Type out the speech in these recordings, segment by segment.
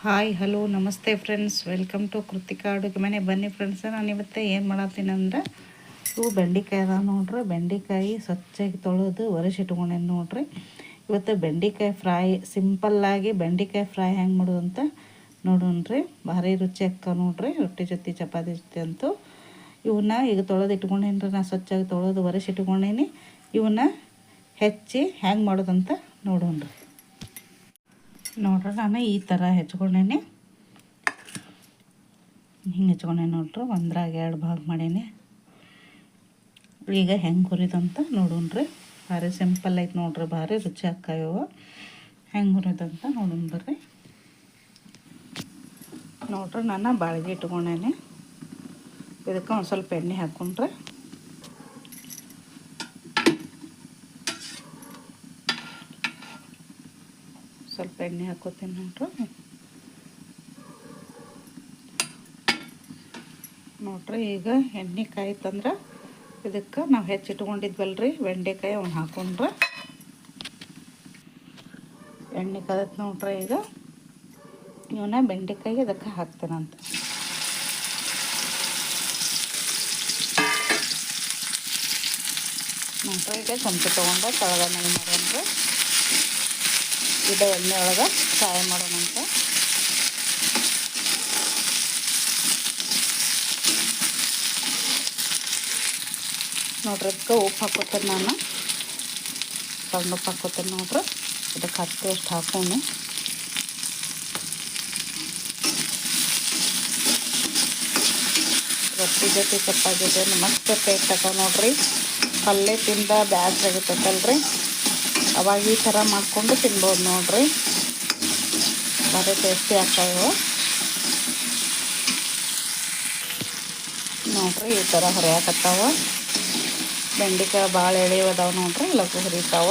Hi hello ನಮಸ್ತೆ friends, welcome to Krithika ಅಡುಗೆ ಮನೆ. ಬನ್ನಿ ಫ್ರೆಂಡ್ಸ್, ನಾನು ಇವತ್ತು ಏನು ಮಾಡತ್ತೀನಿ ಅಂದ್ರೆ ಇವು ಬೆಂಡೆಕಾಯಿ ಅದ ನೋಡ್ರಿ. ಬೆಂಡೆಕಾಯಿ ಸ್ವಚ್ಛಾಗಿ ತೊಳೆದು ಒರೆಸಿಟ್ಕೊಂಡೇನು ನೋಡ್ರಿ. ಇವತ್ತು ಬೆಂಡೆಕಾಯಿ ಫ್ರೈ, ಸಿಂಪಲ್ಲಾಗಿ ಬೆಂಡೆಕಾಯಿ ಫ್ರೈ ಹೆಂಗೆ ಮಾಡೋದು ಅಂತ ನೋಡೋಣ್ರಿ. ಭಾರಿ ರುಚಿ ಅಕ್ಕ ನೋಡ್ರಿ, ರೊಟ್ಟಿ ಜೊತೆ ಚಪಾತಿ ಜೊತೆ ಅಂತೂ. ಇವನ್ನ ಈಗ ತೊಳೆದು ಇಟ್ಕೊಂಡೇನ್ರಿ. ನಾನು ಸ್ವಚ್ಛಾಗಿ ತೊಳೆದು ಒರೆಸಿಟ್ಕೊಂಡೇನಿ. ಇವನ್ನ ಹೆಚ್ಚಿ ಹೆಂಗೆ ಮಾಡೋದಂತ ನೋಡೋಣ್ರಿ. ನೋಡ್ರಿ, ನಾನು ಈ ಥರ ಹೆಚ್ಕೊಂಡೇನೆ. ಹಿಂಗೆ ಹೆಚ್ಕೊಂಡೇನೆ ನೋಡ್ರಿ. ಒಂದ್ರಾಗ 2 ಭಾಗ ಮಾಡೇನಿ. ಈಗ ಹೆಂಗೆ ಹುರಿದಂತ ನೋಡೋಣ್ರಿ. ಭಾರಿ ಸಿಂಪಲ್ ಐತೆ ನೋಡ್ರಿ, ಭಾರಿ ರುಚಿ ಹಾಕಾಯವ. ಹೆಂಗೆ ಹುರಿದಂತ ನೋಡೋಣ ಬರ್ರಿ. ನೋಡ್ರಿ, ನಾನು ಬಾಳ್ಗೆ ಇಟ್ಕೊಂಡೇನೆ. ಇದಕ್ಕೆ ಒಂದು ಸ್ವಲ್ಪ ಎಣ್ಣೆ ಹಾಕ್ಕೊಂಡ್ರೆ ಸ್ವಲ್ಪ ಎಣ್ಣೆ ಹಾಕೋತೀನಿ ನೋಡ್ರಿ. ಈಗ ಎಣ್ಣೆ ಕಾಯ್ತಂದ್ರೆ ಇದಕ್ಕೆ ನಾವು ಹೆಚ್ಚಿಟ್ಕೊಂಡಿದ್ವಲ್ರಿ ಬೆಂಡೆಕಾಯಿ, ಅವನ್ನ ಹಾಕೊಂಡ್ರೆ ಎಣ್ಣೆ ಕಾದತ್ ನೋಡ್ರಿ. ಈಗ ಇವನ್ನ ಬೆಂಡೆಕಾಯಿ ಇದಕ್ಕೆ ಹಾಕ್ತೇನಂತ. ನೋಡ್ರಿ, ಈಗ ಚಮಚ ತೊಗೊಂಡು ತಳಗ ಮೇಲೆ ಮಾಡೋಣ್ರಿ. ಇದು ಎಣ್ಣೆ ಒಳಗೆ ಫ್ರೈ ಮಾಡೋಣಂತ. ನೋಡ್ರಿ, ಇದಕ್ಕೆ ಉಪ್ಪು ಹಾಕೋತೇನೆ ನಾನು. ಸಣ್ಣ ಉಪ್ಪು ಹಾಕೋತೇನೆ ನೋಡ್ರಿ. ಇದಕ್ಕೆ ಹತ್ತು ಅಷ್ಟು ಹಾಕೋಣ. ರೊಟ್ಟಿ ಜೊತೆ ಚಪಾತಿ ಜೊತೆ ಮಸ್ತ್ ಟೇಸ್ಟ್ ಹಾಕೋ ನೋಡ್ರಿ. ಪಲ್ಯ ತಿಂದ ಬ್ಯಾಸ್ರ ಆಗತ್ತಲ್ರಿ, ಅವಾಗ ಈ ಥರ ಮಾಡಿಕೊಂಡು ತಿನ್ಬೋದು ನೋಡ್ರಿ. ಭಾರಿ ಟೇಸ್ಟಿ ಆಗ್ತಾಯಿವೆ ನೋಡ್ರಿ. ಈ ಥರ ಹುರಿಯಾಕತ್ತಾವ. ಬೆಂಡೆಕಾಯಿ ಭಾಳ ಎಳೆಯದಾವ ನೋಡ್ರಿ, ಲಘು ಹುರಿತಾವ.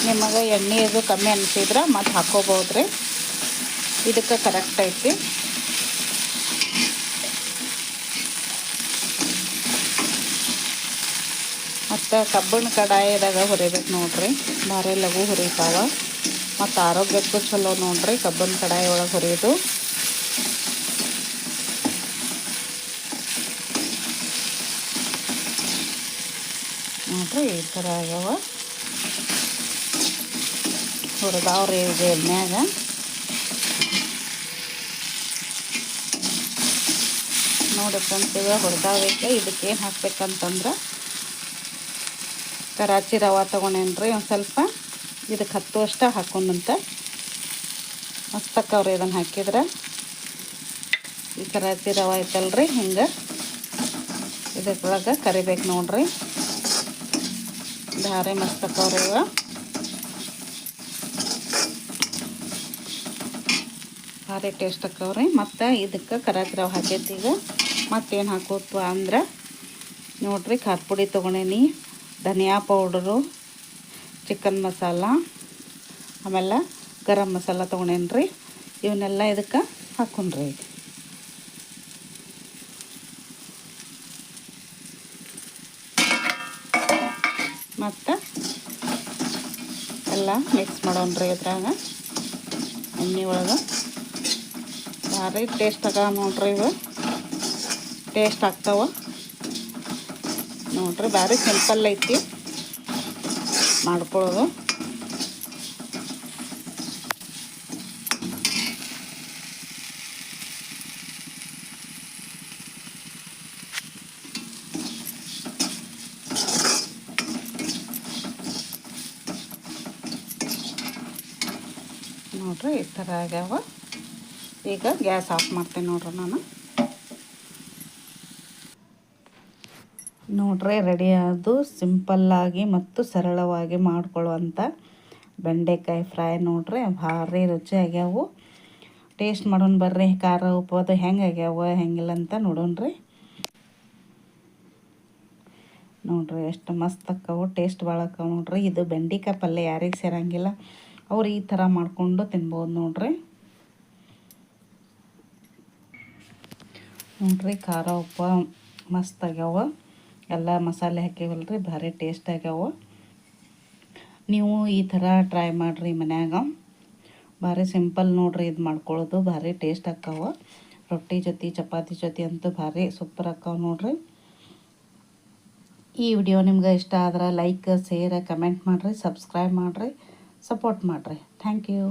ನಿಮಗೆ ಎಣ್ಣೆ ಇದು ಕಮ್ಮಿ ಅನಿಸಿದ್ರೆ ಮತ್ತು ಹಾಕ್ಕೋಬೋದ್ರಿ. ಇದಕ್ಕೆ ಕರೆಕ್ಟ್ ಐತಿ. ಮತ್ತು ಕಬ್ಬಿಣ ಕಡಾಯಿದಾಗ ಹುರಿಬೇಕು ನೋಡ್ರಿ, ಭಾರಿ ಲಘು ಹುರಿತಾವ. ಮತ್ತು ಆರೋಗ್ಯಕ್ಕೂ ಚಲೋ ನೋಡ್ರಿ ಕಬ್ಬಿನ ಕಡಾಯಿ ಒಳಗೆ ಹುರಿಯೋದು. ನೋಡ್ರಿ, ಈ ಥರ ಆಗ್ಯಾವ ಹುರಿದಾವ್ರಿ. ಈಗ ಎಣ್ಣೆಯಾಗ ನೋಡಿ ಫ್ರೆಂಡ್ಸ್, ಈಗ ಹುರಿದಾವೈತೆ. ಇದಕ್ಕೆ ಏನು ಹಾಕ್ಬೇಕಂತಂದ್ರೆ ಕರಾಚಿ ರವೆ ತೊಗೊಂಡೇನ್ರಿ. ಒಂದು ಸ್ವಲ್ಪ ಇದಕ್ಕೆ ಹತ್ತುವಷ್ಟು ಹಾಕೊಂಡಂತ ಮಸ್ತಕ್ಕವ್ರಿ. ಇದನ್ನು ಹಾಕಿದ್ರೆ ಈ ಕರಾಚಿ ರವೆ ಐತಲ್ರಿ, ಹಿಂಗೆ ಇದರೊಳಗೆ ಕರಿಬೇಕು ನೋಡ್ರಿ. ಧಾರೆ ಮಸ್ತಕ್ಕವ್ರಿ ಇವ. ಭಾರಿ ಟೇಸ್ಟ್ ಹಾಕವ್ರಿ. ಮತ್ತು ಇದಕ್ಕೆ ಕರಾಚಿ ರವೆ ಹಾಕೈತಿ. ಈಗ ಮತ್ತೇನು ಹಾಕೋತ್ವ ಅಂದ್ರೆ ನೋಡ್ರಿ, ಖಾರ ಪುಡಿ ತೊಗೊಂಡೇನಿ, ಧನಿಯಾ ಪೌಡರು, ಚಿಕನ್ ಮಸಾಲ, ಆಮೇಲೆ ಗರಂ ಮಸಾಲ ತೊಗೊಂಡೇನ್ರಿ. ಇವನ್ನೆಲ್ಲ ಇದಕ್ಕೆ ಹಾಕೊಂಡ್ರಿ. ಮತ್ತು ಎಲ್ಲ ಮಿಕ್ಸ್ ಮಾಡೋಣ್ರಿ. ಇದ್ರಾಗ ಎಣ್ಣೆ ಒಳಗೆ ಭಾರಿ ಟೇಸ್ಟ್ ಆಗ ನೋಡ್ರಿ. ಇವು ಟೇಸ್ಟ್ ಆಗ್ತಾವ ನೋಡ್ರಿ. ಭಾರಿ ಸಿಂಪಲ್ ಐತಿ ಮಾಡ್ಕೊಳ್ಳೋದು. ನೋಡ್ರಿ, ಈ ಥರ ಆಗ್ಯಾವ. ಈಗ ಗ್ಯಾಸ್ ಆಫ್ ಮಾಡ್ತೀನಿ ನೋಡ್ರಿ ನಾನು. ನೋಡ್ರಿ, ರೆಡಿ ಆದು ಸಿಂಪಲ್ಲಾಗಿ ಮತ್ತು ಸರಳವಾಗಿ ಮಾಡ್ಕೊಳ್ಳುವಂಥ ಬೆಂಡೆಕಾಯಿ ಫ್ರೈ ನೋಡ್ರಿ. ಭಾರಿ ರುಚಿ ಆಗ್ಯಾವು. ಟೇಸ್ಟ್ ಮಾಡೋಣ ಬರ್ರಿ. ಖಾರ ಉಪ್ಪು ಅದು ಹೆಂಗೆ ಆಗ್ಯಾವ ಹೆಂಗಿಲ್ಲ ಅಂತ ನೋಡೋಣ್ರಿ. ನೋಡ್ರಿ, ಎಷ್ಟು ಮಸ್ತ್ ಅಕ್ಕವು. ಟೇಸ್ಟ್ ಭಾಳ ಅಕ್ಕವು ನೋಡ್ರಿ. ಇದು ಬೆಂಡೆಕಾಯಿ ಪಲ್ಯ ಯಾರಿಗೆ ಸೇರಂಗಿಲ್ಲ ಅವ್ರು ಈ ಥರ ಮಾಡಿಕೊಂಡು ತಿನ್ಬೋದು ನೋಡ್ರಿ. ನೋಡ್ರಿ, ಖಾರ ಉಪ್ಪು ಮಸ್ತ್ ಆಗ್ಯಾವ. ಎಲ್ಲ ಮಸಾಲೆ ಹಾಕಿವಲ್ರಿ, ಭಾರಿ ಟೇಸ್ಟ್ ಆಗ್ಯಾವ. ನೀವು ಈ ಥರ ಟ್ರೈ ಮಾಡಿರಿ ಮನ್ಯಾಗ. ಭಾರಿ ಸಿಂಪಲ್ ನೋಡ್ರಿ, ಇದು ಮಾಡ್ಕೊಳ್ಳೋದು ಭಾರಿ ಟೇಸ್ಟ್ ಆಕ್ಕಾವ. ರೊಟ್ಟಿ ಜೊತೆ ಚಪಾತಿ ಜೊತೆ ಅಂತೂ ಭಾರಿ ಸೂಪರ್ ಆಕ್ಕಾವ ನೋಡ್ರಿ. ಈ ವಿಡಿಯೋ ನಿಮ್ಗೆ ಇಷ್ಟ ಆದ್ರೆ ಲೈಕ್, ಶೇರ್, ಕಮೆಂಟ್ ಮಾಡಿರಿ, ಸಬ್ಸ್ಕ್ರೈಬ್ ಮಾಡಿರಿ, ಸಪೋರ್ಟ್ ಮಾಡಿರಿ. Thank you.